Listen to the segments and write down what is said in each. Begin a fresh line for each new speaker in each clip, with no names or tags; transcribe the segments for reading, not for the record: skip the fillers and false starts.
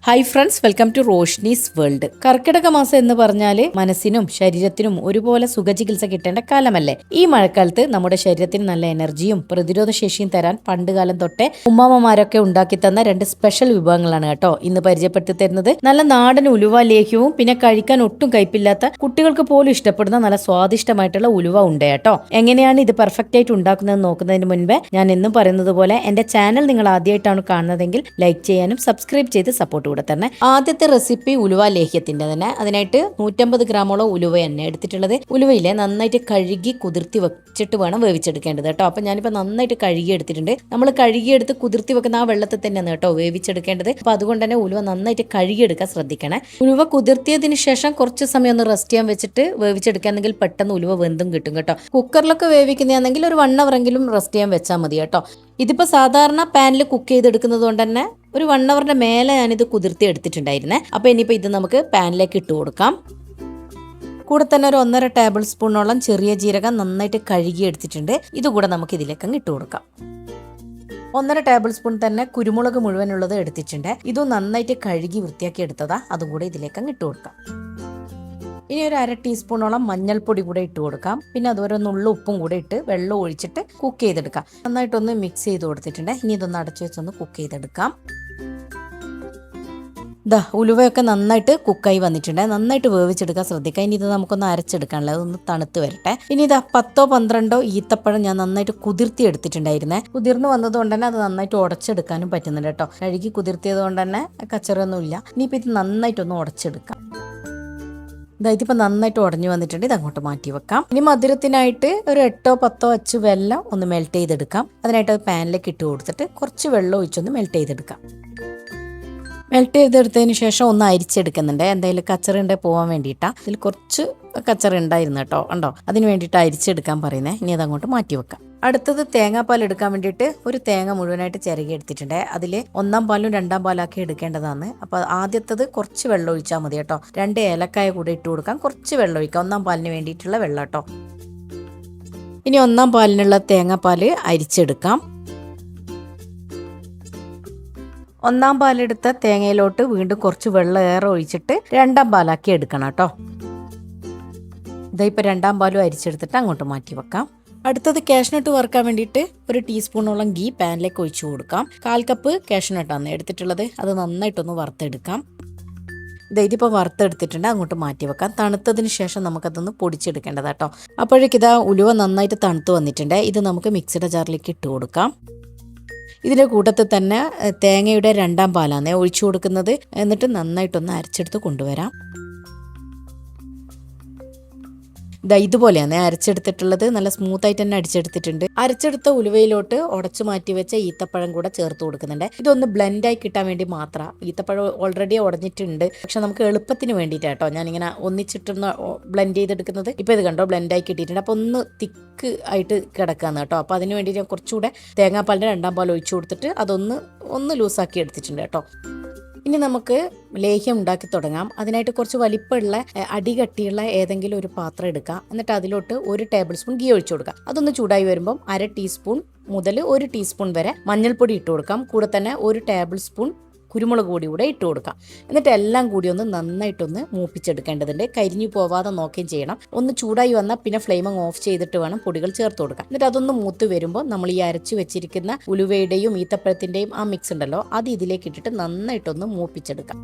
Hi friends, welcome to Roshni's world. കർക്കിടക മാസം എന്ന് പറഞ്ഞാൽ മനസ്സിനും ശരീരത്തിനും ഒരുപോലെ സുഖചികിത്സ കിട്ടേണ്ട കാലമല്ലേ. ഈ മഴക്കാലത്ത് നമ്മുടെ ശരീരത്തിന് നല്ല എനർജിയും പ്രതിരോധ ശേഷിയും തരാൻ പണ്ടുകാലം തൊട്ടേ ഉമ്മാമ്മമാരൊക്കെ ഉണ്ടാക്കി തന്ന രണ്ട് സ്പെഷ്യൽ വിഭവങ്ങളാണ് കേട്ടോ ഇന്ന് പരിചയപ്പെടുത്തി തരുന്നത്. നല്ല നാടൻ ഉലുവ ലേഹ്യവും പിന്നെ കഴിക്കാൻ ഒട്ടും കയ്പില്ലാത്ത കുട്ടികൾക്ക് പോലും ഇഷ്ടപ്പെടുന്ന നല്ല സ്വാദിഷ്ടമായിട്ടുള്ള ഉലുവ ഉണ്ട് കേട്ടോ. എങ്ങനെയാണ് ഇത് പെർഫെക്റ്റ് ആയിട്ട് ഉണ്ടാക്കുന്നത് നോക്കുന്നതിന് മുൻപേ ഞാൻ എന്നും പറയുന്നത് പോലെ എന്റെ ചാനൽ നിങ്ങൾ ആദ്യമായിട്ടാണ് കാണുന്നതെങ്കിൽ ലൈക്ക് ചെയ്യാനും സബ്സ്ക്രൈബ് ചെയ്ത് സപ്പോർട്ട് കൂടെ തന്നെ. ആദ്യത്തെ റെസിപ്പി ഉലുവ ലേഹ്യത്തിന്റെ തന്നെ. അതിനായിട്ട് 150 ഗ്രാമോളം ഉലുവ എണ്ണ എടുത്തിട്ടുള്ളത്. ഉലുവയിലെ നന്നായിട്ട് കഴുകി കുതിർത്തി വെച്ചിട്ട് വേണം വേവിച്ചെടുക്കേണ്ടത് കേട്ടോ. അപ്പൊ ഞാനിപ്പോ നന്നായിട്ട് കഴുകി എടുത്തിട്ടുണ്ട്. നമ്മൾ കഴുകിയെടുത്ത് കുതിർത്തി വെക്കുന്ന ആ വെള്ളത്തിൽ തന്നെയാണ് കേട്ടോ വേവിച്ചെടുക്കേണ്ടത്. അപ്പൊ അതുകൊണ്ട് തന്നെ ഉലുവ നന്നായിട്ട് കഴുകിയെടുക്കാൻ ശ്രദ്ധിക്കണേ. ഉലുവ കുതിർത്തിയതിനു ശേഷം കുറച്ച് സമയം ഒന്ന് റെസ്റ്റ് ചെയ്യാൻ വെച്ചിട്ട് വേവിച്ചെടുക്കുകയാണെങ്കിൽ പെട്ടെന്ന് ഉലുവ വെന്തും കിട്ടും കേട്ടോ. കുക്കറിലൊക്കെ വേവിക്കുന്നതാണെങ്കിൽ ഒരു 1 hour എങ്കിലും റെസ്റ്റ് ചെയ്യാൻ വെച്ചാൽ മതി കേട്ടോ. ഇതിപ്പോൾ സാധാരണ പാനിൽ കുക്ക് ചെയ്തെടുക്കുന്നത് കൊണ്ട് തന്നെ ഒരു 1 hourന്റെ മേലെ ഞാനിത് കുതിർത്തി എടുത്തിട്ടുണ്ടായിരുന്നേ. അപ്പോൾ ഇനിയിപ്പോൾ ഇത് നമുക്ക് പാനിലേക്ക് ഇട്ട് കൊടുക്കാം. കൂടെ തന്നെ ഒരു 1.5 ടേബിൾ സ്പൂണോളം ചെറിയ ജീരകം നന്നായിട്ട് കഴുകി എടുത്തിട്ടുണ്ട്. ഇതുകൂടെ നമുക്ക് ഇതിലേക്ക് ഇട്ട് കൊടുക്കാം. 1.5 ടേബിൾ സ്പൂൺ തന്നെ കുരുമുളക് മുഴുവനുള്ളത് എടുത്തിട്ടുണ്ട്. ഇതും നന്നായിട്ട് കഴുകി വൃത്തിയാക്കി എടുത്തതാ. അതും കൂടെ ഇതിലേക്ക് ഇട്ട് കൊടുക്കാം. ഇനി ഒരു 1/2 ടീസ്പൂണോളം മഞ്ഞൾപ്പൊടി കൂടെ ഇട്ട് കൊടുക്കാം. പിന്നെ അതുപോലെ നുള്ള ഉപ്പും കൂടെ ഇട്ട് വെള്ളം ഒഴിച്ചിട്ട് കുക്ക് ചെയ്തെടുക്കാം. നന്നായിട്ടൊന്ന് മിക്സ് ചെയ്ത് കൊടുത്തിട്ടുണ്ട്. ഇനി ഇതൊന്ന് അടച്ചു വെച്ചൊന്ന് കുക്ക് ചെയ്തെടുക്കാം. ഉലുവയൊക്കെ നന്നായിട്ട് കുക്കായി വന്നിട്ടുണ്ട്. നന്നായിട്ട് വേവിച്ചെടുക്കാൻ ശ്രദ്ധിക്കാം. ഇനി ഇത് നമുക്കൊന്ന് അരച്ചെടുക്കാനുള്ളത്, അതൊന്ന് തണുത്ത് വരട്ടെ. ഇനി ഇതാ 10-12 ഈത്തപ്പഴം ഞാൻ നന്നായിട്ട് കുതിർത്തി എടുത്തിട്ടുണ്ടായിരുന്നേ. കുതിർന്ന് വന്നതുകൊണ്ട് തന്നെ അത് നന്നായിട്ട് ഉടച്ചെടുക്കാനും പറ്റുന്നുണ്ട് കേട്ടോ. കഴുകി കുതിർത്തിയത് കൊണ്ട് തന്നെ കച്ചറൊന്നുമില്ല. ഇനിയിപ്പോൾ ഇത് നന്നായിട്ടൊന്ന് ഉടച്ചെടുക്കാം. ഇതിപ്പോൾ നന്നായിട്ട് ഉടഞ്ഞു വന്നിട്ടുണ്ട്. ഇത് അങ്ങോട്ട് മാറ്റി വെക്കാം. ഇനി മധുരത്തിനായിട്ട് ഒരു 8-10 അച്ച് വെല്ലം ഒന്ന് മെൽറ്റ് ചെയ്തെടുക്കാം. അതിനായിട്ട് അത് പാനിലേക്ക് ഇട്ട് കൊടുത്തിട്ട് കുറച്ച് വെള്ളം ഒഴിച്ചൊന്ന് മെൽറ്റ് ചെയ്തെടുക്കാം. മെൽറ്റ് ചെയ്തെടുത്തതിന് ശേഷം ഒന്ന് അരിച്ചെടുക്കുന്നുണ്ട്. എന്തായാലും കച്ചറുണ്ടെ പോകാൻ വേണ്ടിയിട്ടാണ്. ഇതിൽ കുറച്ച് കച്ചറ ഉണ്ടായിരുന്നു കേട്ടോ. ഉണ്ടോ, അതിന് വേണ്ടിയിട്ട് അരിച്ചെടുക്കാൻ പറയുന്നത്. ഇനി അതങ്ങോട്ട് മാറ്റി വെക്കാം. അടുത്തത് തേങ്ങാപ്പാൽ എടുക്കാൻ വേണ്ടിയിട്ട് ഒരു തേങ്ങ മുഴുവനായിട്ട് ചിരകി എടുത്തിട്ടുണ്ട്. അതിൽ 1-ാം പാലും 2-ാം പാലാക്കി എടുക്കേണ്ടതാണ്. അപ്പോൾ ആദ്യത്തത് കുറച്ച് വെള്ളം ഒഴിച്ചാൽ മതി കേട്ടോ. 2 ഏലക്കായ കൂടെ ഇട്ട് കൊടുക്കാം. കുറച്ച് വെള്ളം ഒഴിക്കാം. 1-ാം പാലിന് വേണ്ടിയിട്ടുള്ള വെള്ളം കേട്ടോ. ഇനി 1-ാം പാലിനുള്ള തേങ്ങാപ്പാൽ അരിച്ചെടുക്കാം. 1-ാം പാലെടുത്ത തേങ്ങയിലോട്ട് വീണ്ടും കുറച്ച് വെള്ളം ഏറെ ഒഴിച്ചിട്ട് 2-ാം പാലാക്കി എടുക്കണം കേട്ടോ. ഇപ്പോൾ 2-ാം പാലും അരിച്ചെടുത്തിട്ട് അങ്ങോട്ട് മാറ്റി വെക്കാം. അടുത്തത് കാഷ്നട്ട് വറുക്കാൻ വേണ്ടിയിട്ട് ഒരു ടീസ്പൂണോളം ഗീ പാനിലേക്ക് ഒഴിച്ചു കൊടുക്കാം. 1/4 കപ്പ് കാഷ്നട്ടാണ് എടുത്തിട്ടുള്ളത്. അത് നന്നായിട്ടൊന്ന് വറുത്തെടുക്കാം. ഇതിപ്പോൾ വറുത്തെടുത്തിട്ടുണ്ട്. അങ്ങോട്ട് മാറ്റി വെക്കാം. തണുത്തതിന് ശേഷം നമുക്കതൊന്ന് പൊടിച്ചെടുക്കേണ്ടതാട്ടോ. അപ്പോഴേക്കിതാ ഉലുവ നന്നായിട്ട് തണുത്ത് വന്നിട്ടുണ്ട്. ഇത് നമുക്ക് മിക്സിയുടെ ജാറിലേക്ക് ഇട്ട് കൊടുക്കാം. ഇതിൻ്റെ കൂട്ടത്തിൽ തന്നെ തേങ്ങയുടെ 2-ാം പാലാണ് ഒഴിച്ചു കൊടുക്കുന്നത്. എന്നിട്ട് നന്നായിട്ടൊന്ന് അരച്ചെടുത്ത് കൊണ്ടുവരാം. ഇതുപോലെയാണ് അരച്ചെടുത്തിട്ടുള്ളത്. നല്ല സ്മൂത്തായിട്ട് തന്നെ അടിച്ചെടുത്തിട്ടുണ്ട്. അരച്ചെടുത്ത ഉലുവയിലോട്ട് ഉടച്ചു മാറ്റി വെച്ച ഈത്തപ്പഴം കൂടെ ചേർത്ത് കൊടുക്കുന്നുണ്ട്. ഇതൊന്ന് ബ്ലെൻഡായി കിട്ടാൻ വേണ്ടി മാത്രം. ഈത്തപ്പഴം ഓൾറെഡി ഉടഞ്ഞിട്ടുണ്ട്. പക്ഷെ നമുക്ക് എളുപ്പത്തിന് വേണ്ടിയിട്ടാട്ടോ ഞാനിങ്ങനെ ഒന്നിച്ചിട്ടൊന്ന് ബ്ലെൻഡ് ചെയ്തെടുക്കുന്നത്. ഇപ്പോൾ ഇത് കണ്ടോ, ബ്ലെൻഡായി കിട്ടിയിട്ടുണ്ട്. അപ്പോൾ ഒന്ന് തിക്ക് ആയിട്ട് കിടക്കാന്ന് കേട്ടോ. അപ്പോൾ അതിന് വേണ്ടി ഞാൻ കുറച്ചുകൂടെ തേങ്ങാപ്പാലിൻ്റെ 2-ാം പാൽ ഒഴിച്ചു കൊടുത്തിട്ട് അതൊന്ന് ലൂസാക്കി എടുത്തിട്ടുണ്ട് കേട്ടോ. ഇനി നമുക്ക് ലേഹ്യം ഉണ്ടാക്കി തുടങ്ങാം. അതിനായിട്ട് കുറച്ച് വലിപ്പമുള്ള അടികട്ടിയുള്ള ഏതെങ്കിലും ഒരു പാത്രം എടുക്കുക. എന്നിട്ട് അതിലോട്ട് 1 ടേബിൾ സ്പൂൺ ഗീ ഒഴിച്ചു കൊടുക്കുക. അതൊന്ന് ചൂടായി വരുമ്പം 1/2 ടീസ്പൂൺ മുതൽ 1 ടീസ്പൂൺ വരെ മഞ്ഞൾപ്പൊടി ഇട്ട് കൊടുക്കാം. കൂടെ തന്നെ 1 ടേബിൾ സ്പൂൺ കുരുമുളക് പൊടി കൂടെ ഇട്ട് കൊടുക്കാം. എന്നിട്ട് എല്ലാം കൂടി ഒന്ന് നന്നായിട്ടൊന്ന് മൂപ്പിച്ചെടുക്കേണ്ടതുണ്ട്. കരിഞ്ഞു പോവാതെ നോക്കുകയും ചെയ്യണം. ഒന്ന് ചൂടായി വന്നാൽ പിന്നെ ഫ്ലെയിം ഓഫ് ചെയ്തിട്ട് വേണം പൊടികൾ ചേർത്ത് കൊടുക്കാം. എന്നിട്ട് അതൊന്ന് മൂത്ത് വരുമ്പോൾ നമ്മൾ ഈ അരച്ചു വെച്ചിരിക്കുന്ന ഉലുവയുടെയും ഈത്തപ്പഴത്തിൻ്റെയും ആ മിക്സ് ഉണ്ടല്ലോ, അത് ഇതിലേക്ക് ഇട്ടിട്ട് നന്നായിട്ടൊന്ന് മൂപ്പിച്ചെടുക്കാം.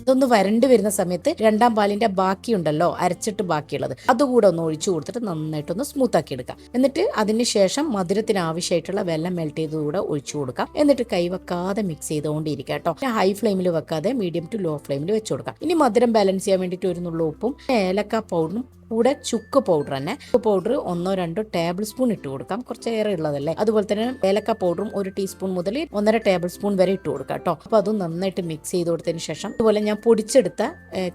ഇതൊന്ന് വരണ്ട് വരുന്ന സമയത്ത് 2-ാം പാലിന്റെ ബാക്കിയുണ്ടല്ലോ, അരച്ചിട്ട് ബാക്കിയുള്ളത്, അതുകൂടെ ഒന്ന് ഒഴിച്ചു കൊടുത്തിട്ട് നന്നായിട്ടൊന്ന് സ്മൂത്ത് ആക്കി എടുക്കാം. എന്നിട്ട് അതിന് ശേഷം മധുരത്തിന് ആവശ്യമായിട്ടുള്ള വെള്ളം മെൽറ്റ് ചെയ്തതുകൂടെ ഒഴിച്ചു കൊടുക്കാം. എന്നിട്ട് കൈവെക്കാതെ മിക്സ് ചെയ്തുകൊണ്ടിരിക്കുക കേട്ടോ. ഹൈ ഫ്ലെയിമിൽ വെക്കാതെ മീഡിയം ടു ലോ ഫ്ലെയിമിൽ വെച്ച് കൊടുക്കാം. ഇനി മധുരം ബാലൻസ് ചെയ്യാൻ വേണ്ടിയിട്ട് 1 നുള്ള ഉപ്പും ഏലക്ക പൗഡറും കൂടെ ചുക്ക് പൗഡർ തന്നെ. പൗഡർ 1-2 ടേബിൾ സ്പൂൺ ഇട്ട് കൊടുക്കാം. കുറച്ചേറെ ഉള്ളതല്ലേ. അതുപോലെ തന്നെ ഏലക്ക പൗഡറും 1 ടീസ്പൂൺ മുതൽ 1.5 ടേബിൾ സ്പൂൺ വരെ ഇട്ട് കൊടുക്കാം കേട്ടോ. അപ്പോൾ അതും നന്നായിട്ട് മിക്സ് ചെയ്ത് കൊടുത്തതിന് ശേഷം അതുപോലെ ഞാൻ പൊടിച്ചെടുത്ത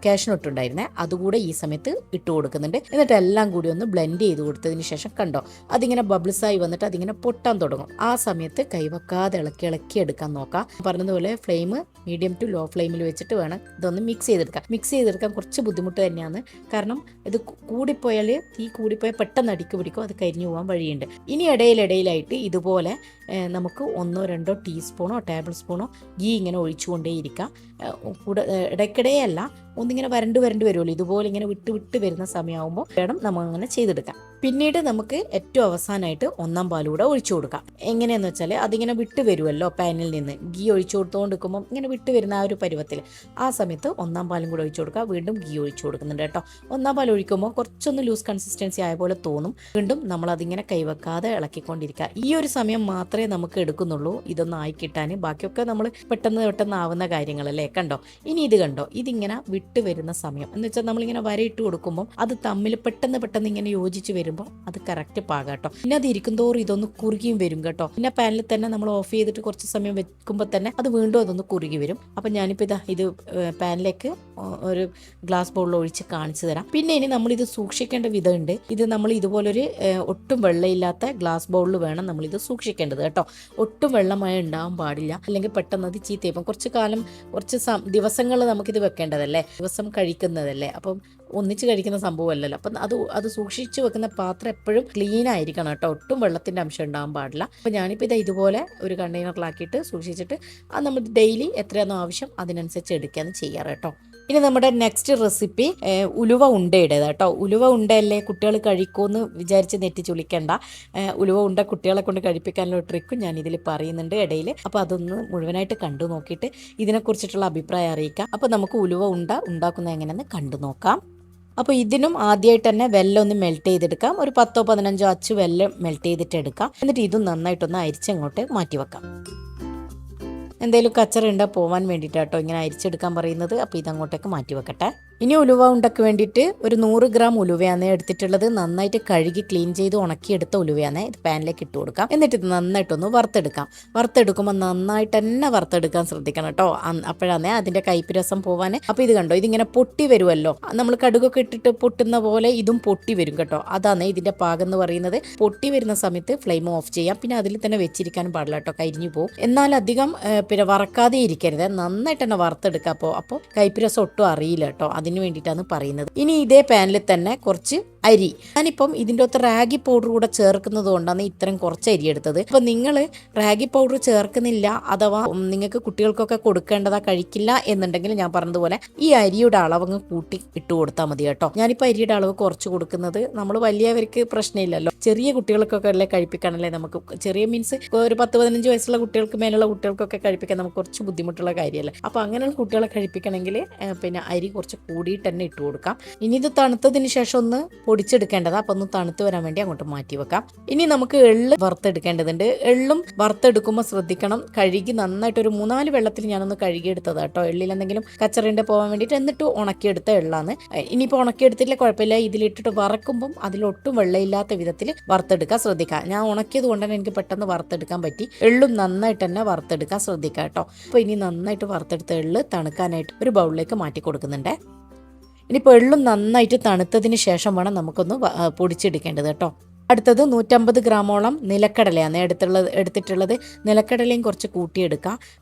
കാഷ്നട്ട് ഉണ്ടായിരുന്നേ, അതുകൂടെ ഈ സമയത്ത് ഇട്ട് കൊടുക്കുന്നുണ്ട്. എന്നിട്ട് എല്ലാം കൂടി ഒന്ന് ബ്ലെൻഡ് ചെയ്ത് കൊടുത്തതിന് ശേഷം കണ്ടോ, അതിങ്ങനെ ബബിൾസ് ആയി വന്നിട്ട് അതിങ്ങനെ പൊട്ടാൻ തുടങ്ങും. ആ സമയത്ത് കൈവെക്കാതെ ഇളക്കി എടുക്കാൻ നോക്കാം. പറഞ്ഞതുപോലെ ഫ്ലെയിം മീഡിയം ടു ലോ ഫ്ലെയിമിൽ വെച്ചിട്ട് വേണം ഇതൊന്ന് മിക്സ് ചെയ്തെടുക്കാം. മിക്സ് ചെയ്തെടുക്കാൻ കുറച്ച് ബുദ്ധിമുട്ട് തന്നെയാണ്. കാരണം ഇത് കൂടിപ്പോയാൽ തീ കൂടിപ്പോയാൽ പെട്ടെന്ന് അടിക്ക് പിടിക്കും, അത് കരിഞ്ഞു പോകാൻ വഴിയുണ്ട്. ഇനി ഇടയിലിടയിലായിട്ട് ഇതുപോലെ നമുക്ക് 1-2 ടീസ്പൂണോ ടേബിൾ സ്പൂണോ ഗീ ഇങ്ങനെ ഒഴിച്ചുകൊണ്ടേയിരിക്കാം. കൂടെ ഇടയ്ക്കിടെയല്ല, ഒന്നിങ്ങനെ വരണ്ട് വരുമല്ലോ, ഇതുപോലെ ഇങ്ങനെ വിട്ട് വിട്ട് വരുന്ന സമയമാകുമ്പോൾ വേണം നമ്മൾ അങ്ങനെ ചെയ്തെടുക്കാം. പിന്നീട് നമുക്ക് ഏറ്റവും അവസാനമായിട്ട് 1-ാം പാലൂടെ ഒഴിച്ചു കൊടുക്കാം. എങ്ങനെയാന്ന് വെച്ചാൽ അതിങ്ങനെ വിട്ട് വരുമല്ലോ പാനിൽ നിന്ന്, ഗീ ഒഴിച്ചു കൊടുത്തുകൊണ്ട് നിൽക്കുമ്പോൾ ഇങ്ങനെ വിട്ട് വരുന്ന ആ ഒരു പരുവത്തിൽ, ആ സമയത്ത് 1-ാം പാലും കൂടെ ഒഴിച്ചു കൊടുക്കുക. വീണ്ടും ഗീ ഒഴിച്ചു കൊടുക്കുന്നുണ്ട് കേട്ടോ. 1-ാം പാൽ ഒഴിക്കുമ്പോൾ കുറച്ചൊന്ന് ലൂസ് കൺസിസ്റ്റൻസി ആയ പോലെ തോന്നും. വീണ്ടും നമ്മളതിങ്ങനെ കൈവെക്കാതെ ഇളക്കിക്കൊണ്ടിരിക്കുക. ഈ ഒരു സമയം മാത്രമേ നമുക്ക് എടുക്കുന്നുള്ളൂ ഇതൊന്നും ആയി കിട്ടാൻ. ബാക്കിയൊക്കെ നമ്മൾ പെട്ടെന്ന് ആവുന്ന കാര്യങ്ങളല്ലേ. കണ്ടോ, ഇനി ഇത് കണ്ടോ, ഇതിങ്ങനെ വിട്ട് വരുന്ന സമയം എന്ന് വെച്ചാൽ നമ്മളിങ്ങനെ വരയിട്ട് കൊടുക്കുമ്പോൾ അത് തമ്മിൽ പെട്ടെന്ന് ഇങ്ങനെ യോജിച്ച് വരുമ്പോൾ അത് കറക്റ്റ് പാകാട്ടോ. പിന്നെ അത് ഇരിക്കുന്തോറും ഇതൊന്ന് കുറുകിയും വരും കേട്ടോ. പിന്നെ പാനിൽ തന്നെ നമ്മൾ ഓഫ് ചെയ്തിട്ട് കുറച്ച് സമയം വെക്കുമ്പോൾ തന്നെ അത് വീണ്ടും അതൊന്ന് കുറുകി വരും. അപ്പം ഞാനിപ്പോൾ ഇത് പാനിലേക്ക് ഒരു ഗ്ലാസ് ബൗളിൽ ഒഴിച്ച് കാണിച്ചു തരാം. പിന്നെ ഇനി നമ്മളിത് സൂക്ഷിക്കേണ്ട വിധമുണ്ട്. ഇത് നമ്മൾ ഇതുപോലൊരു ഒട്ടും വെള്ളമില്ലാത്ത ഗ്ലാസ് ബൗളിൽ വേണം നമ്മളിത് സൂക്ഷിക്കേണ്ടത് കേട്ടോ. ഒട്ടും വെള്ളമായി ഉണ്ടാകാൻ പാടില്ല, അല്ലെങ്കിൽ പെട്ടെന്ന് അത് ചീത്തയാവും. കുറച്ച് ദിവസങ്ങൾ നമുക്കിത് വെക്കേണ്ടതല്ലേ, ദിവസം കഴിക്കുന്നതല്ലേ, അപ്പം ഒന്നിച്ച് കഴിക്കുന്ന സംഭവമല്ലല്ലോ. അപ്പം അത് സൂക്ഷിച്ച് വെക്കുന്ന പാത്രം എപ്പോഴും ക്ലീൻ ആയിരിക്കണം കേട്ടോ. ഒട്ടും വെള്ളത്തിൻ്റെ അംശം ഉണ്ടാകാൻ പാടില്ല. അപ്പോൾ ഞാനിപ്പോൾ ഇതുപോലെ ഒരു കണ്ടെയ്നറിലാക്കിയിട്ട് സൂക്ഷിച്ചിട്ട് അത് നമ്മൾ ഡെയിലി എത്രയാണോ ആവശ്യം അതിനനുസരിച്ച് എടുക്കുകയാണ് ചെയ്യാറ് കേട്ടോ. ഇനി നമ്മുടെ നെക്സ്റ്റ് റെസിപ്പി ഉലുവ ഉണ്ടയുടേത് കേട്ടോ. ഉലുവ ഉണ്ടയല്ലേ കുട്ടികൾ കഴിക്കുമെന്ന് വിചാരിച്ച് നെറ്റി ചുളിക്കണ്ട. ഉലുവ ഉണ്ട കുട്ടികളെ കൊണ്ട് കഴിപ്പിക്കാനുള്ള ട്രിക്കും ഞാൻ ഇതിൽ പറയുന്നുണ്ട് ഇടയിൽ. അപ്പോൾ അതൊന്ന് മുഴുവനായിട്ട് കണ്ടു നോക്കിയിട്ട് ഇതിനെക്കുറിച്ചിട്ടുള്ള അഭിപ്രായം അറിയിക്കാം. അപ്പോൾ നമുക്ക് ഉലുവ ഉണ്ടാക്കുന്നത് എങ്ങനെയെന്ന് കണ്ടു നോക്കാം. അപ്പോൾ ഇതിനും ആദ്യമായിട്ട് തന്നെ വെല്ലം ഒന്ന് മെൽറ്റ് ചെയ്തെടുക്കാം. ഒരു 10-15 അച്ച് വെല്ലം മെൽറ്റ് ചെയ്തിട്ട് എടുക്കാം. എന്നിട്ട് ഇതും നന്നായിട്ടൊന്ന് അരിച്ചങ്ങോട്ട് മാറ്റി വെക്കാം. എന്തെങ്കിലും കച്ചറ ഉണ്ടാ പോവാൻ വേണ്ടിയിട്ടാട്ടോ ഇങ്ങനെ അരിച്ചെടുക്കാൻ പറയുന്നത്. അപ്പോൾ ഇതങ്ങോട്ടേക്ക് മാറ്റി വെക്കട്ടെ. ഇനി ഉലുവ ഉണ്ടക്ക് വേണ്ടിയിട്ട് ഒരു 100 ഗ്രാം ഉലുവയാണ് എടുത്തിട്ടുള്ളത്. നന്നായിട്ട് കഴുകി ക്ലീൻ ചെയ്ത് ഉണക്കിയെടുത്ത ഉലുവയാണ്. ഇത് പാനിലേക്ക് ഇട്ട് കൊടുക്കാം. എന്നിട്ട് ഇത് നന്നായിട്ടൊന്ന് വറുത്തെടുക്കാം. വറുത്തെടുക്കുമ്പോൾ നന്നായിട്ട് തന്നെ വറുത്തെടുക്കാൻ ശ്രദ്ധിക്കണം കേട്ടോ. അപ്പോഴാണ് അതിൻ്റെ കയ്പ്പ് രസം പോവാൻ. അപ്പോൾ ഇത് കണ്ടോ, ഇതിങ്ങനെ പൊട്ടി വരുമല്ലോ, നമ്മൾ കടുകൊക്കെ ഇട്ടിട്ട് പൊട്ടുന്ന പോലെ ഇതും പൊട്ടി വരും കേട്ടോ. അതാണ് ഇതിൻ്റെ പാകം എന്ന് പറയുന്നത്. പൊട്ടി വരുന്ന സമയത്ത് ഫ്ലെയിം ഓഫ് ചെയ്യാം. പിന്നെ അതിൽ തന്നെ വെച്ചിരിക്കാനും പാടില്ല കേട്ടോ, കരിഞ്ഞു പോകും. എന്നാൽ അധികം പിന്നെ വറക്കാതെ ഇരിക്കരുത്, നന്നായിട്ട് തന്നെ വറുത്തെടുക്കാം. അപ്പോൾ കയ്പ്പ് രസം ഒട്ടും അറിയില്ല കേട്ടോ. അതിന് വേണ്ടിയിട്ടാണ് പറയുന്നത്. ഇനി ഇതേ പാനിൽ തന്നെ കുറച്ച് അരി, ഞാനിപ്പം ഇതിൻ്റെ അകത്ത് റാഗി പൗഡർ കൂടെ ചേർക്കുന്നത് കൊണ്ടാണ് ഇത്രയും കുറച്ച് അരി എടുത്തത്. അപ്പം നിങ്ങൾ റാഗി പൗഡർ ചേർക്കുന്നില്ല, അഥവാ നിങ്ങൾക്ക് കുട്ടികൾക്കൊക്കെ കൊടുക്കേണ്ടതാ കഴിക്കില്ല എന്നുണ്ടെങ്കിൽ ഞാൻ പറഞ്ഞതുപോലെ ഈ അരിയുടെ അളവങ്ങ് കൂട്ടി ഇട്ട് കൊടുത്താൽ മതി കേട്ടോ. ഞാനിപ്പോൾ അരിയുടെ അളവ് കുറച്ച് കൊടുക്കുന്നത്, നമ്മൾ വലിയവർക്ക് പ്രശ്നമില്ലല്ലോ, ചെറിയ കുട്ടികൾക്കൊക്കെ അല്ലേ കഴിപ്പിക്കാനല്ലേ. നമുക്ക് ചെറിയ മീൻസ് ഒരു 10-15 വയസ്സുള്ള കുട്ടികൾക്ക് മേലുള്ള കുട്ടികൾക്കൊക്കെ കഴിപ്പിക്കാൻ നമുക്ക് കുറച്ച് ബുദ്ധിമുട്ടുള്ള കാര്യമല്ലേ. അപ്പോൾ അങ്ങനെയുള്ള കുട്ടികളെ കഴിപ്പിക്കണമെങ്കിൽ പിന്നെ അരി കുറച്ച് കൂടിയിട്ട് തന്നെ ഇട്ട് കൊടുക്കാം. ഇനി ഇത് തണുത്തതിന് ശേഷം ഒന്ന് പൊടിച്ചെടുക്കേണ്ടതാ. അപ്പം ഒന്ന് തണുത്ത് വരാൻ വേണ്ടി അങ്ങോട്ട് മാറ്റി വെക്കാം. ഇനി നമുക്ക് എള്ള് വറുത്തെടുക്കേണ്ടതുണ്ട്. എള്ളും വറുത്തെടുക്കുമ്പോൾ ശ്രദ്ധിക്കണം, കഴുകി നന്നായിട്ട് ഒരു 3-4 വെള്ളത്തിൽ ഞാനൊന്ന് കഴുകിയെടുത്തതാ കേട്ടോ. എള്ളിൽ എന്തെങ്കിലും കച്ചറിൻ്റെ പോകാൻ വേണ്ടിയിട്ട്. എന്നിട്ട് ഉണക്കിയെടുത്ത എള്ളാണ്. ഇനിയിപ്പോൾ ഉണക്കിയെടുത്തില്ല കുഴപ്പമില്ല, ഇതിലിട്ടിട്ട് വറക്കുമ്പം അതിലൊട്ടും വെള്ളമില്ലാത്ത വിധത്തിൽ വറുത്തെടുക്കാൻ ശ്രദ്ധിക്കുക. ഞാൻ ഉണക്കിയത് കൊണ്ട് തന്നെ എനിക്ക് പെട്ടെന്ന് വറുത്തെടുക്കാൻ പറ്റി. എള്ളും നന്നായിട്ട് തന്നെ വറുത്തെടുക്കാൻ ശ്രദ്ധിക്കുക കേട്ടോ. അപ്പോൾ ഇനി നന്നായിട്ട് വറുത്തെടുത്ത എള്ള് തണുക്കാനായിട്ട് ഒരു ബൗളിലേക്ക് മാറ്റി കൊടുക്കുന്നുണ്ട്. ഇനിയിപ്പോൾ എള്ളും നന്നായിട്ട് തണുത്തതിന് ശേഷം വേണം നമുക്കൊന്ന് പൊടിച്ചെടുക്കേണ്ടത് കേട്ടോ. അടുത്തത് 150 ഗ്രാമോളം നിലക്കടലയാണ് എടുത്തിട്ടുള്ളത്. നിലക്കടലയും കുറച്ച് കൂട്ടിയെടുക്കാം.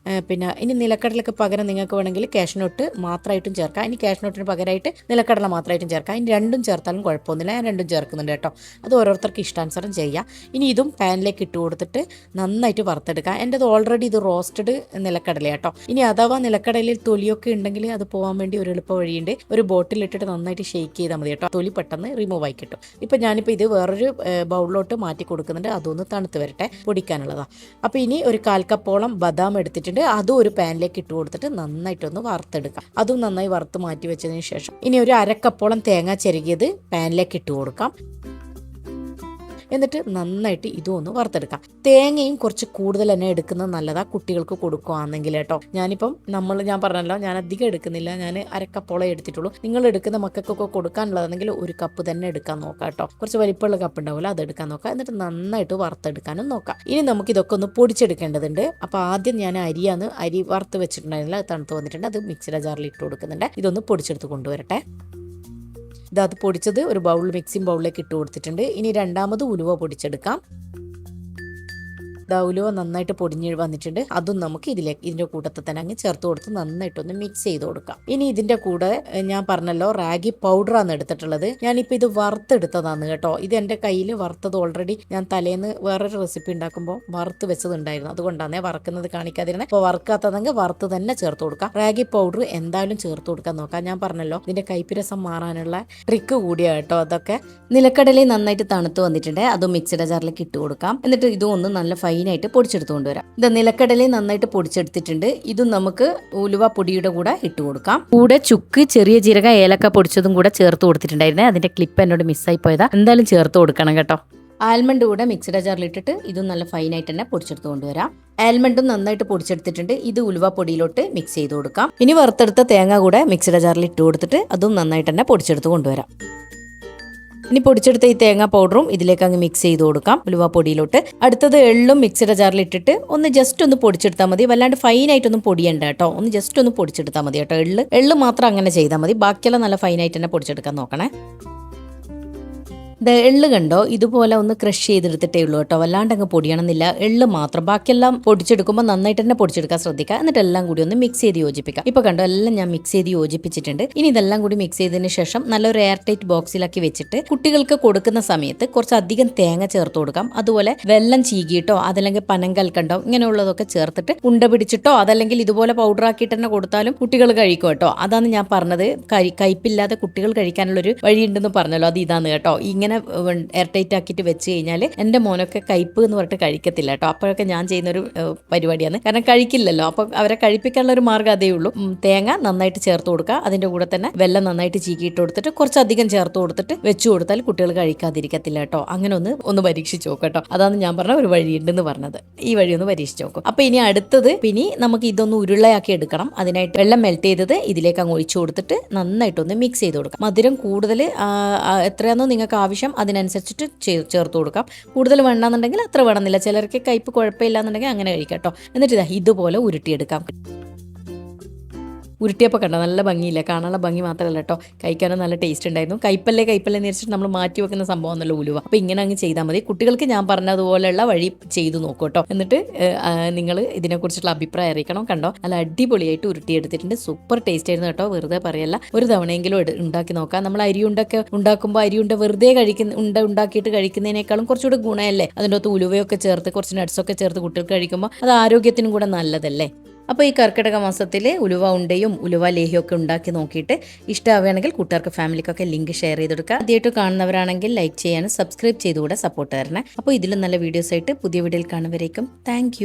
പിന്നെ ഇനി നിലക്കടലയ്ക്ക് പകരം നിങ്ങൾക്ക് വേണമെങ്കിൽ കാഷ്നട്ട് മാത്രമായിട്ടും ചേർക്കാം. ഇനി കാഷ്നട്ടിന് പകരമായിട്ട് നിലക്കടല മാത്രമായിട്ടും ചേർക്കാം. ഇനി രണ്ടും ചേർത്താലും കുഴപ്പമൊന്നുമില്ല, ഞാൻ രണ്ടും ചേർക്കുന്നുണ്ട് കേട്ടോ. അത് ഓരോരുത്തർക്ക് ഇഷ്ടാനുസരണം ചെയ്യാം. ഇനി ഇതും പാനിലേക്ക് ഇട്ട് കൊടുത്തിട്ട് നന്നായിട്ട് വറുത്തെടുക്കാം. എൻ്റെത് ഓൾറെഡി ഇത് റോസ്റ്റഡ് നിലക്കടല കേട്ടോ. ഇനി അഥവാ നിലക്കടലയിൽ തൊലിയൊക്കെ ഉണ്ടെങ്കിൽ അത് പോകാൻ വേണ്ടി ഒരു എളുപ്പ വഴിയുണ്ട്. ഒരു ബോട്ടിലിട്ടിട്ട് നന്നായിട്ട് ഷെയ്ക്ക് ചെയ്താൽ മതി കേട്ടോ. തൊലി പെട്ടെന്ന് റിമൂവ് ആയി കിട്ടും. ഇപ്പം ഞാനിപ്പോൾ ഇത് വേറൊരു ബൗളിലോട്ട് മാറ്റി കൊടുക്കുന്നുണ്ട്. അതൊന്ന് തണുത്ത് വരട്ടെ, പൊടിക്കാനുള്ളതാണ്. അപ്പോൾ ഇനി ഒരു 1/4 കപ്പോളം ബദാം എടുത്തിട്ടുണ്ട്. അതും ഒരു പാനിലേക്ക് ഇട്ട് കൊടുത്തിട്ട് നന്നായിട്ടൊന്ന് വറുത്തെടുക്കാം. അതും നന്നായി വറുത്ത് മാറ്റി വെച്ചതിന് ശേഷം ഇനി ഒരു 1/2 കപ്പോളം തേങ്ങ ചിരകിയത് പാനിലേക്ക് ഇട്ട് കൊടുക്കാം. എന്നിട്ട് നന്നായിട്ട് ഇതും ഒന്ന് വറുത്തെടുക്കാം. തേങ്ങയും കുറച്ച് കൂടുതൽ തന്നെ എടുക്കുന്നത് നല്ലതാണ് കുട്ടികൾക്ക് കൊടുക്കുകയാണെങ്കിൽ കേട്ടോ. ഞാൻ പറഞ്ഞല്ലോ, ഞാൻ അധികം എടുക്കുന്നില്ല, ഞാൻ 1/2 കപ്പോളം എടുത്തിട്ടുള്ളൂ. നിങ്ങൾ എടുക്കുന്ന മക്കൾക്കൊക്കെ കൊടുക്കാനുള്ളതാണെങ്കിൽ 1 കപ്പ് തന്നെ എടുക്കാൻ നോക്കാം കേട്ടോ. കുറച്ച് വലിപ്പമുള്ള കപ്പ് ഉണ്ടാവില്ല, അത് എടുക്കാൻ നോക്കാം. എന്നിട്ട് നന്നായിട്ട് വറുത്തെടുക്കാനും നോക്കാം. ഇനി നമുക്ക് ഇതൊക്കെ ഒന്ന് പൊടിച്ചെടുക്കേണ്ടതുണ്ട്. അപ്പോൾ ആദ്യം ഞാൻ അരി വറുത്ത് വെച്ചിട്ടുണ്ടായിരുന്നില്ല, അത് തണുത്ത് വന്നിട്ടുണ്ട്. അത് മിക്സിയുടെ ജാറിൽ ഇട്ട് കൊടുക്കുന്നുണ്ട്. ഇതൊന്ന് പൊടിച്ചെടുത്ത് കൊണ്ടുവരട്ടെ. ഇത് പൊടിച്ചത് ഒരു മിക്സിംഗ് ബൗളിലേക്ക് ഇട്ട് കൊടുത്തിട്ടുണ്ട്. ഇനി രണ്ടാമത് ഉലുവ പൊടിച്ചെടുക്കാം. ഉലുവ നന്നായിട്ട് പൊടിഞ്ഞ് വന്നിട്ടുണ്ട്. അതും നമുക്ക് ഇതിൻ്റെ കൂട്ടത്തിൽ തന്നെ അങ്ങ് ചേർത്ത് കൊടുത്ത് നന്നായിട്ടൊന്ന് മിക്സ് ചെയ്ത് കൊടുക്കാം. ഇനി ഇതിൻ്റെ കൂടെ ഞാൻ പറഞ്ഞല്ലോ റാഗി പൗഡറാണ് എടുത്തിട്ടുള്ളത്. ഞാനിപ്പോൾ ഇത് വറുത്തെടുത്തതാണ് കേട്ടോ. ഇത് എൻ്റെ കയ്യിൽ വറുത്തത് ഓൾറെഡി ഞാൻ തലേന്ന് വേറൊരു റെസിപ്പി ഉണ്ടാക്കുമ്പോൾ വറുത്ത് വെച്ചതുണ്ടായിരുന്നു. അതുകൊണ്ടാണ് വറക്കുന്നത് കാണിക്കാതിരുന്നത്. അപ്പോൾ വറുക്കാത്തതെങ്കിൽ വറുത്ത് തന്നെ ചേർത്ത് കൊടുക്കാം. റാഗി പൗഡർ എന്തായാലും ചേർത്ത് കൊടുക്കാൻ നോക്കാം. ഞാൻ പറഞ്ഞല്ലോ ഇതിൻ്റെ കൈപ്പിരസം മാറാനുള്ള ട്രിക്ക് കൂടിയാണ് കേട്ടോ അതൊക്കെ. നിലക്കടലയും നന്നായിട്ട് തണുത്ത് വന്നിട്ടുണ്ട്. അത് മിക്സിയുടെ ജാറിലേക്ക് ഇട്ട് കൊടുക്കാം. എന്നിട്ട് ഇതും ഒന്ന് നല്ല ഫൈനായിട്ട് പൊടിച്ചെടുത്ത് കൊണ്ടുവരാം. ഇത് നിലക്കടലയും നന്നായിട്ട് പൊടിച്ചെടുത്തിട്ടുണ്ട്. ഇതും നമുക്ക് ഉലുവ പൊടിയുടെ കൂടെ ഇട്ട് കൊടുക്കാം. കൂടെ ചുക്ക്, ചെറിയ ജീരക, ഏലക്ക പൊടിച്ചതും കൂടെ ചേർത്ത് കൊടുത്തിട്ടുണ്ടായിരുന്നേ. അതിന്റെ ക്ലിപ്പ് എന്നോട് മിസ്സായി പോയതാ. എന്തായാലും ചേർത്ത് കൊടുക്കണം കേട്ടോ. ആൽമണ്ട് കൂടെ മിക്സിയുടെ ജാറിലിട്ടിട്ട് ഇതും നല്ല ഫൈനായിട്ട് തന്നെ പൊടിച്ചെടുത്ത് കൊണ്ടുവരാം. ആൽമണ്ടും നന്നായിട്ട് പൊടിച്ചെടുത്തിട്ടുണ്ട്. ഇത് ഉലുവ പൊടിയിലോട്ട് മിക്സ് ചെയ്ത് കൊടുക്കാം. ഇനി വറുത്തെടുത്ത തേങ്ങ കൂടെ മിക്സിയുടെ ജാറിൽ ഇട്ട് കൊടുത്തിട്ട് അതും നന്നായിട്ട് തന്നെ പൊടിച്ചെടുത്ത് കൊണ്ടുവരാം. ഇനി പൊടിച്ചെടുത്ത ഈ തേങ്ങ പൗഡറും ഇതിലേക്ക് അങ്ങ് മിക്സ് ചെയ്ത് കൊടുക്കാം ഉലുവ പൊടിയിലോട്ട്. അടുത്തത് എള്ളും മിക്സിയുടെ ജാറിൽ ഇട്ടിട്ട് ഒന്ന് ജസ്റ്റ് ഒന്ന് പൊടിച്ചെടുത്താൽ മതി. വല്ലാണ്ട് ഫൈനായിട്ടൊന്നും പൊടിയണ്ട കേട്ടോ. ഒന്ന് ജസ്റ്റ് ഒന്ന് പൊടിച്ചെടുത്താൽ മതി കേട്ടോ. എള്ള് മാത്രം അങ്ങനെ ചെയ്താൽ മതി. ബാക്കിയെല്ലാം നല്ല ഫൈനായിട്ട് തന്നെ പൊടിച്ചെടുക്കാൻ നോക്കണേ. എള്ള് കണ്ടോ ഇതുപോലെ ഒന്ന് ക്രഷ് ചെയ്തെടുത്തിട്ടേ ഉള്ളൂ കേട്ടോ. വല്ലാണ്ട് അങ്ങ് പൊടിയണമെന്നില്ല. എള്ള് മാത്രം. ബാക്കിയെല്ലാം പൊടിച്ചെടുക്കുമ്പോൾ നന്നായിട്ട് തന്നെ പൊടിച്ചെടുക്കാൻ ശ്രദ്ധിക്കുക. എന്നിട്ട് എല്ലാം കൂടി ഒന്ന് മിക്സ് ചെയ്ത് യോജിപ്പിക്കാം. ഇപ്പോൾ കണ്ടോ എല്ലാം ഞാൻ മിക്സ് ചെയ്ത് യോജിപ്പിച്ചിട്ടുണ്ട്. ഇനി ഇതെല്ലാം കൂടി മിക്സ് ചെയ്തതിന് ശേഷം നല്ലൊരു എയർ ടൈറ്റ് ബോക്സിലാക്കി വെച്ചിട്ട് കുട്ടികൾക്ക് കൊടുക്കുന്ന സമയത്ത് കുറച്ചധികം തേങ്ങ ചേർത്ത് കൊടുക്കാം. അതുപോലെ വെള്ളം ചീകിയിട്ടോ അതല്ലെങ്കിൽ പനങ്കൽക്കണ്ടോ ഇങ്ങനെയുള്ളതൊക്കെ ചേർത്തിട്ട് ഉണ്ട പിടിച്ചിട്ടോ അതല്ലെങ്കിൽ ഇതുപോലെ പൗഡർ ആക്കിയിട്ട് തന്നെ കൊടുത്താലും കുട്ടികൾ കഴിക്കും കേട്ടോ. അതാണ് ഞാൻ പറഞ്ഞത്. കയ്പില്ലാതെ കുട്ടികൾ കഴിക്കാനുള്ളൊരു വഴിയുണ്ടെന്ന് പറഞ്ഞല്ലോ. അത് ഇതാണ് കേട്ടോ. ഇങ്ങനെ എയർ ടൈറ്റ് ആക്കിയിട്ട് വെച്ച് കഴിഞ്ഞാൽ എൻ്റെ മോനൊക്കെ കയ്പ് എന്ന് പറഞ്ഞിട്ട് കഴിക്കത്തില്ല കേട്ടോ. അപ്പോഴൊക്കെ ഞാൻ ചെയ്യുന്നൊരു പരിപാടിയാണ്. കാരണം കഴിക്കില്ലല്ലോ. അപ്പോൾ അവരെ കഴിപ്പിക്കാനുള്ള ഒരു മാർഗ്ഗം അതേ ഉള്ളൂ. തേങ്ങ നന്നായിട്ട് ചേർത്ത് കൊടുക്കുക. അതിൻ്റെ കൂടെ തന്നെ വെള്ളം നന്നായിട്ട് ചീക്കിയിട്ട് കൊടുത്തിട്ട് കുറച്ചധികം ചേർത്ത് കൊടുത്തിട്ട് വെച്ച് കൊടുത്താൽ കുട്ടികൾ കഴിക്കാതിരിക്കത്തില്ല കേട്ടോ. അങ്ങനെ ഒന്ന് പരീക്ഷിച്ച് നോക്കും കേട്ടോ. അതാണ് ഞാൻ പറഞ്ഞ ഒരു വഴിയുണ്ടെന്ന് പറഞ്ഞത്. ഈ വഴി ഒന്ന് പരീക്ഷിച്ച് നോക്കും. അപ്പോൾ ഇനി അടുത്തത് പിന്നെ നമുക്ക് ഇതൊന്ന് ഉരുളയാക്കി എടുക്കണം. അതിനായിട്ട് വെള്ളം മെൽറ്റ് ചെയ്തത് ഇതിലേക്ക് അങ്ങ് ഒഴിച്ചു കൊടുത്തിട്ട് നന്നായിട്ടൊന്ന് മിക്സ് ചെയ്ത് കൊടുക്കാം. മധുരം കൂടുതൽ എത്രയാണോ നിങ്ങൾക്ക് ആവശ്യം അതിനനുസരിച്ചിട്ട് ചേർത്ത് കൊടുക്കാം. കൂടുതൽ വേണമെന്നുണ്ടെങ്കിൽ അത്ര വേണമെന്നില്ല. ചിലർക്ക് കയ്പ് കുഴപ്പമില്ല എന്നുണ്ടെങ്കിൽ അങ്ങനെ കഴിക്കാം കേട്ടോ. എന്നിട്ട് ഇതുപോലെ ഉരുട്ടിയെടുക്കാം. ഉരുട്ടിയപ്പോൾ കണ്ടോ നല്ല ഭംഗിയില്ല. കാണാനുള്ള ഭംഗി മാത്രമല്ല കേട്ടോ, കഴിക്കാനും നല്ല ടേസ്റ്റ് ഉണ്ടായിരുന്നു. കയ്പല്ലേ എന്ന് വെച്ചിട്ട് നമ്മൾ മാറ്റി വെക്കുന്ന സംഭവം എന്നല്ല ഉലുവ. അപ്പോൾ ഇങ്ങനെ അങ്ങ് ചെയ്താൽ മതി. കുട്ടികൾക്ക് ഞാൻ പറഞ്ഞതുപോലെയുള്ള വഴി ചെയ്തു നോക്കൂ കേട്ടോ. എന്നിട്ട് നിങ്ങൾ ഇതിനെക്കുറിച്ചുള്ള അഭിപ്രായം അറിയിക്കണം. കണ്ടോ നല്ല അടിപൊളിയായിട്ട് ഉരുട്ടിയെടുത്തിട്ടുണ്ട്. സൂപ്പർ ടേസ്റ്റ് ആയിരുന്നു കേട്ടോ. വെറുതെ പറയല്ല, ഒരു തവണയെങ്കിലും ഉണ്ടാക്കി നോക്കാം. നമ്മൾ അരിയുണ്ടൊക്കെ ഉണ്ടാക്കുമ്പോൾ അരിയുണ്ട വെറുതെ ഉണ്ടാക്കിയിട്ട് കഴിക്കുന്നതിനേക്കാളും കുറച്ചുകൂടി ഗുണമല്ലേ. അതിൻ്റെ അകത്ത് ഉലുവയൊക്കെ ചേർത്ത് കുറച്ച് നട്ട്സൊക്കെ ചേർത്ത് കുട്ടികൾക്ക് കഴിക്കുമ്പോൾ അത് ആരോഗ്യത്തിനും കൂടെ നല്ലതല്ലേ. അപ്പോൾ ഈ കർക്കിടക മാസത്തിൽ ഉലുവ ഉണ്ടയും ഉലുവ ലേഹ്യമൊക്കെ ഉണ്ടാക്കി നോക്കിയിട്ട് ഇഷ്ടമാവുകയാണെങ്കിൽ കൂട്ടുകാർക്ക് ഫാമിലിക്കൊക്കെ ലിങ്ക് ഷെയർ ചെയ്ത് കൊടുക്കുക. ആദ്യമായിട്ട് കാണുന്നവരാണെങ്കിൽ ലൈക്ക് ചെയ്യാനും സബ്സ്ക്രൈബ് ചെയ്തുകൂടെ സപ്പോർട്ട് തരണേ. അപ്പോൾ ഇതിലും നല്ല വീഡിയോസ് ആയിട്ട് പുതിയ വീഡിയോയിൽ കാണുന്നവരേക്കും താങ്ക്